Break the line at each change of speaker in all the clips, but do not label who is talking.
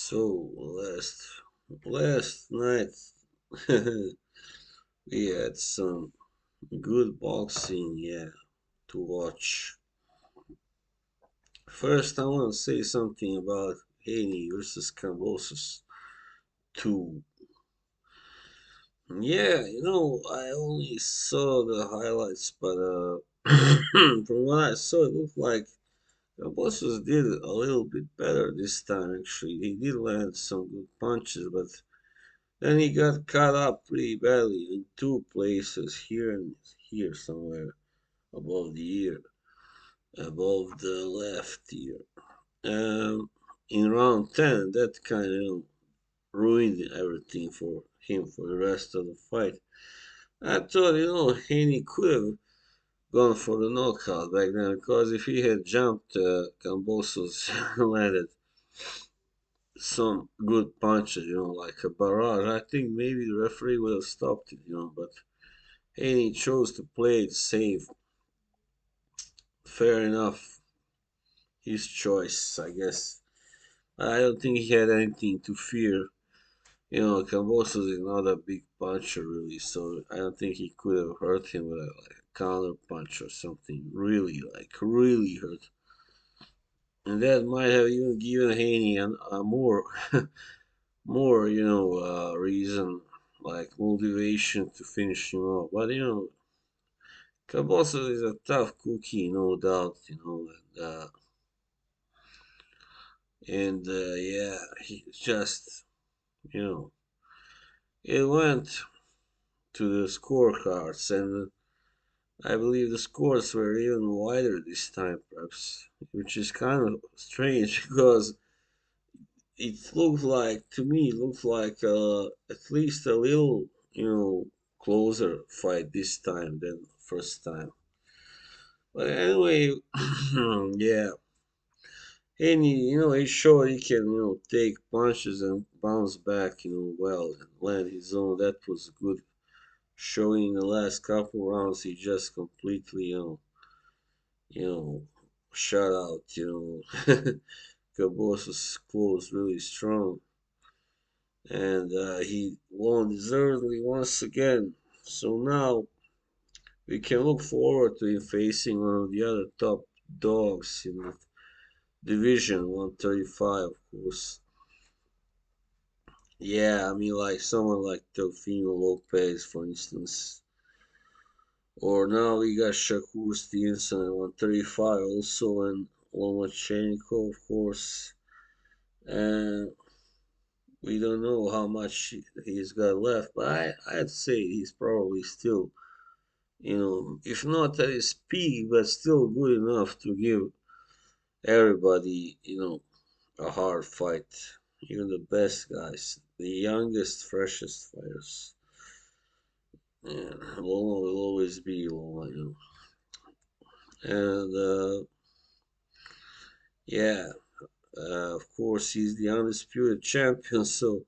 So last night we had some good boxing, yeah, to watch. First, I want to say something about Haney versus Kambosos 2. Yeah, I only saw the highlights, but from what I saw, it looked like Kambosos did a little bit better this time. Actually, he did land some good punches, but then he got caught up pretty badly in two places, here and here somewhere above the ear, above the left ear. In round 10, that kind of ruined everything for him for the rest of the fight. I thought, Haney could have gone for the knockout back then because if he had jumped, Cambosos landed some good punches, like a barrage. I think maybe the referee would have stopped it, but Haney chose to play it safe. Fair enough, his choice, I guess. I don't think he had anything to fear. Kambosos is not a big puncher, really, so I don't think he could have hurt him with like a counter punch or something really, like, really hurt. And that might have even given Haney a more, reason, like motivation to finish him off. But, Kambosos is a tough cookie, no doubt, yeah, he just, you know, it went to the scorecards, and I believe the scores were even wider this time, perhaps, which is kind of strange because it looked like, to me, it looked like at least a little, closer fight this time than first time. But anyway, yeah, Haney, he showed he can, take punches and bounce back, well, and land his own. That was good showing the last couple rounds. He just completely, you know, shut out, Kambosos closed really strong, and he won deservedly once again. So now we can look forward to him facing one of the other top dogs in the division, 135, of course. Yeah, I mean, like someone like Teofimo Lopez, for instance. Or now we got Shakur Stevenson at 135 also, and Lomachenko, of course. And we don't know how much he's got left, but I'd say he's probably still, if not at his peak, but still good enough to give everybody, a hard fight. Even the best guys, the youngest, freshest fighters. Yeah, Loma will always be Loma, And yeah, of course, he's the undisputed champion, so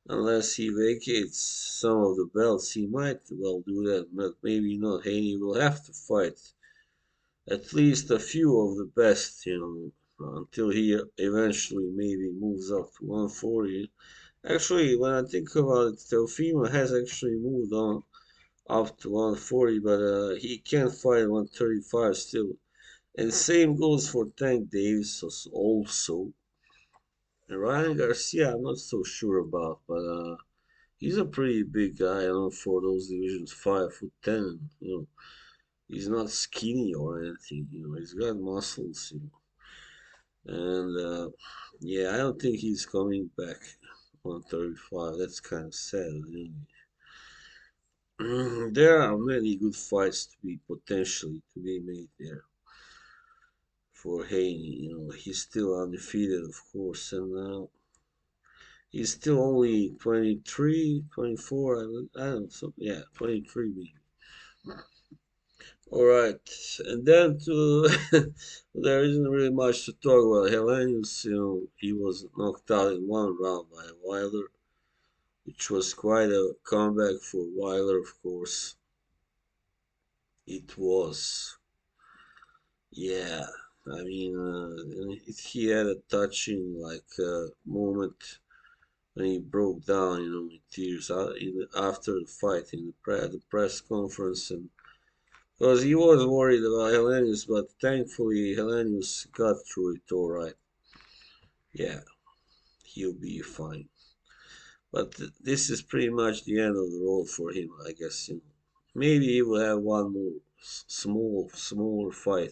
unless he vacates some of the belts, he might well do that, but maybe not. Haney will have to fight at least a few of the best, until he eventually maybe moves up to 140. Actually, when I think about it, Teofimo has actually moved on up to 140, but he can't fight 135 still. And same goes for Tank Davis also. And Ryan Garcia, I'm not so sure about, but he's a pretty big guy, for those divisions, 5'10". He's not skinny or anything. He's got muscles. And yeah, I don't think he's coming back 135. That's kind of sad. There are many good fights to be potentially to be made there for Haney. He's still undefeated, of course, and he's still only 23, 24. I don't know, so yeah, 23 maybe. All right, and then to there isn't really much to talk about. Hellenius, he was knocked out in one round by Wilder, which was quite a comeback for Wilder, of course. It was, yeah. I mean, he had a touching moment when he broke down, in tears after the fight in the press conference, and because he was worried about Hellenius, but thankfully Hellenius got through it all right. Yeah, he'll be fine. But this is pretty much the end of the road for him, I guess. Maybe he will have one more smaller fight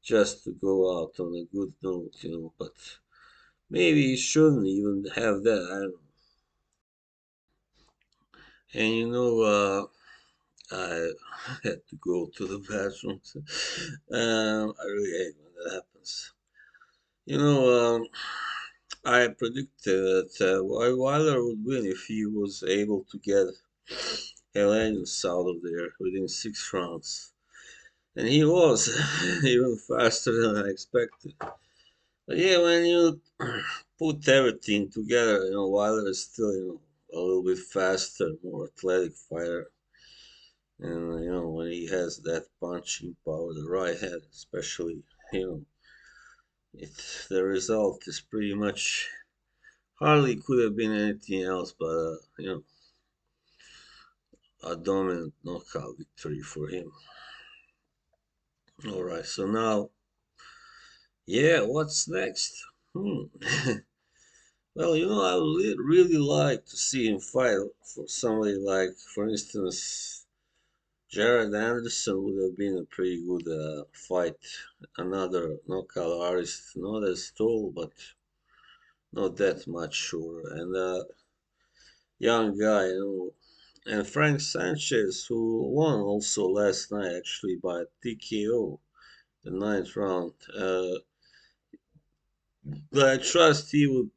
just to go out on a good note, But maybe he shouldn't even have that. I don't know. And I had to go to the bathroom. I really hate when that happens. You know, I predicted that Wilder would win if he was able to get Hellenius out of there within 6 rounds. And he was, even faster than I expected. But yeah, when you put everything together, Wilder is still, a little bit faster, more athletic fighter. And, when he has that punching power, the right hand especially, you know, it, the result is pretty much hardly could have been anything else but, a dominant knockout victory for him. All right, so now, yeah, what's next? Hmm. Well, I would really like to see him fight for somebody like, for instance, Jared Anderson would have been a pretty good fight. Another knockout artist, not as tall, but not that much sure. And young guy, And Frank Sanchez, who won also last night, actually by TKO, the ninth round. But I trust he would,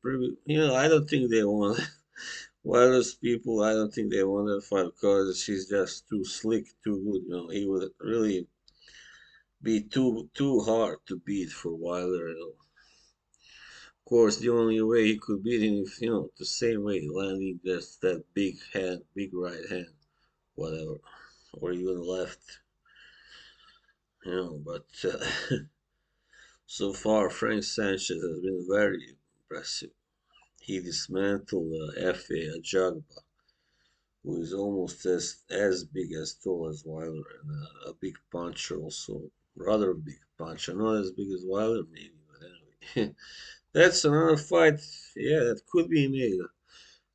I don't think they want. Wireless people, I don't think they want that fight because she's just too slick, too good. He would really be too hard to beat for Wilder. Of course, the only way he could beat him if the same way landing just that big hand, big right hand, whatever, or even left. But so far Frank Sanchez has been very impressive. He dismantled F.A. Ajagba, who is almost as big as tall as Wilder and a big puncher also, rather big puncher, not as big as Wilder maybe, but anyway. That's another fight, yeah, that could be made.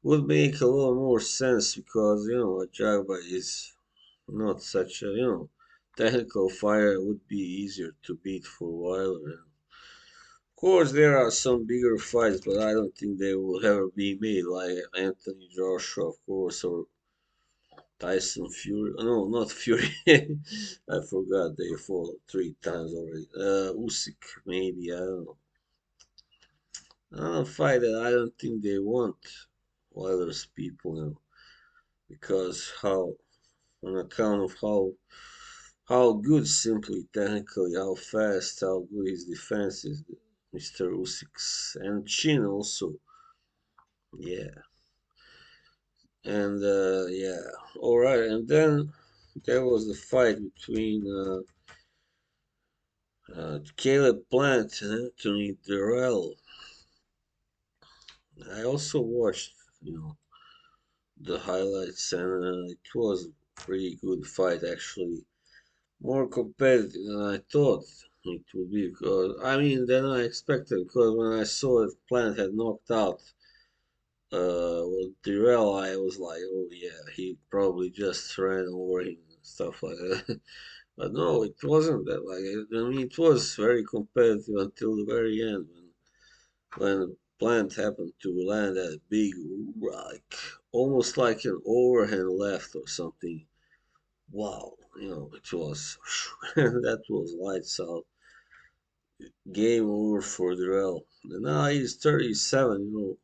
Would make a little more sense because Ajagba is not such a technical fighter. It would be easier to beat for Wilder. Of course, there are some bigger fights, but I don't think they will ever be made like Anthony Joshua, of course, or Tyson Fury. No, not Fury. I forgot they fought 3 times already. Usyk, maybe. I don't know. Another fight that I don't think they want Wilder's people, because on account of how good, simply technically, how fast, how good his defense is, Mr. Usyk's, and chin also. Yeah, and yeah, all right, and then there was the fight between Caleb Plant and Anthony Durrell. I also watched, the highlights, and it was a pretty good fight actually. More competitive than I thought it would be because than I expected because when I saw that Plant had knocked out Durrell, I was like, oh yeah, he probably just ran over him and stuff like that. But no, it wasn't that. It was very competitive until the very end when Plant happened to land that big, like almost like an overhand left or something. Wow, it was that was lights out. Game over for Durrell. And now he's 37.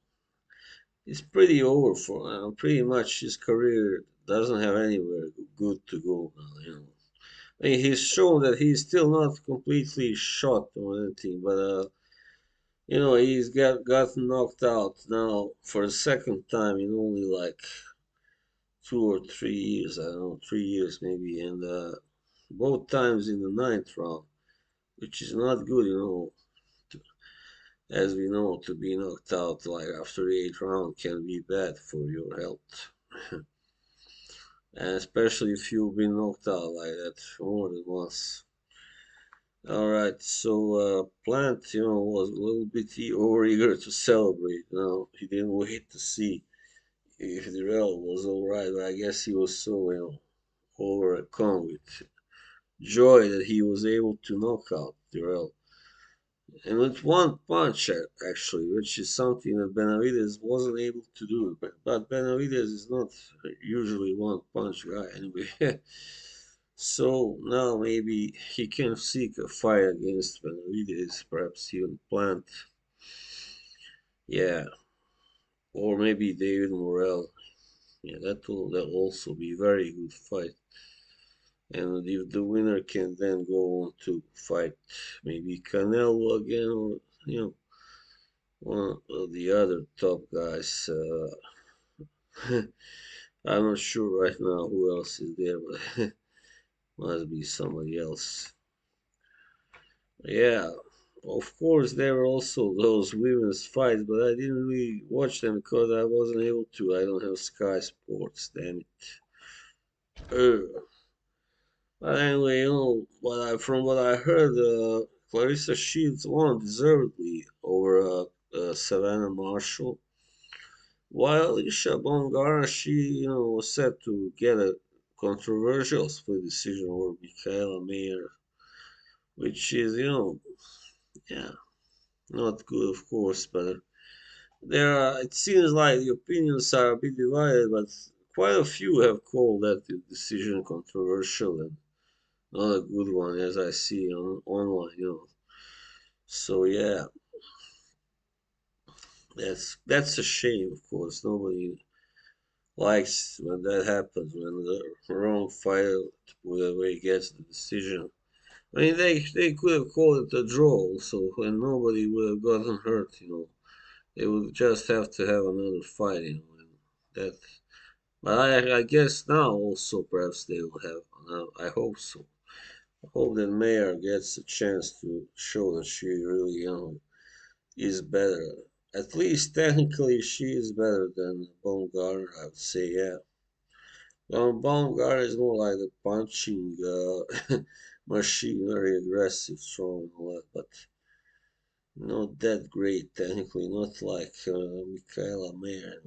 He's pretty over for pretty much his career doesn't have anywhere good to go now. He's shown that he's still not completely shot or anything, but he's gotten knocked out now for the second time in only like 2 or 3 years. I don't know, 3 years maybe, and both times in the ninth round. which is not good, as we know, to be knocked out like after the eighth round can be bad for your health. And especially if you've been knocked out like that more than once. All right, so Plant, was a little bit over eager to celebrate. He didn't wait to see if the Real was all right, but I guess he was so, overcome with joy that he was able to knock out the Real. And with one punch, actually, which is something that Benavides wasn't able to do. But Benavides is not usually one punch guy anyway. So now maybe he can seek a fight against Benavides, perhaps even Plant. Yeah, or maybe David Morrell. Yeah, that also be very good fight. And if the winner can then go on to fight maybe Canelo again, or one of the other top guys. I'm not sure right now who else is there, but must be somebody else. Yeah, of course there were also those women's fights, but I didn't really watch them because I wasn't able to. I don't have Sky Sports, damn it. But anyway, from what I heard, Clarissa Shields won deservedly over Savannah Marshall. While Isha Baumgardner, she, was set to get a controversial split decision over Michaela Mayer, which is, yeah, not good, of course, but it seems like the opinions are a bit divided, but quite a few have called that decision controversial and not a good one, as I see online. So yeah, that's a shame, of course. Nobody likes when that happens, when the wrong fighter whoever gets the decision. I mean, they could have called it a draw also, and nobody would have gotten hurt. They would just have to have another fight. And that. But I guess now also perhaps they will have. I hope so. I hope that Mayer gets a chance to show that she really, is better. At least technically, she is better than Baumgartner. I would say, yeah. Baumgardner is more like a punching machine, very aggressive, strong, and all that, but not that great technically, not like Michaela Mayer.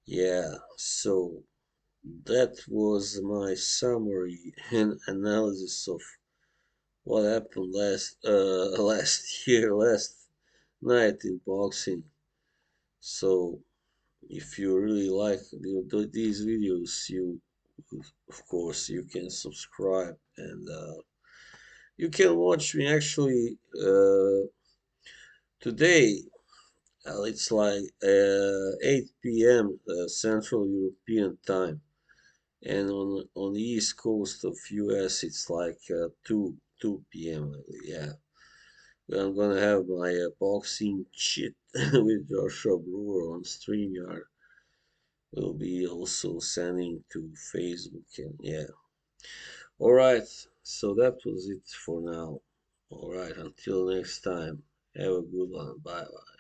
Yeah, so that was my summary and analysis of what happened last year, last night in boxing. So if you really like these videos, you of course you can subscribe and you can watch me actually today. It's like 8 p.m. Central European time, and on the east coast of US it's like 2 p.m. I'm gonna have my boxing chit with Joshua Brewer on StreamYard. Will be also sending to Facebook and yeah. All right, so that was it for now. All right, until next time. Have a good one. Bye bye.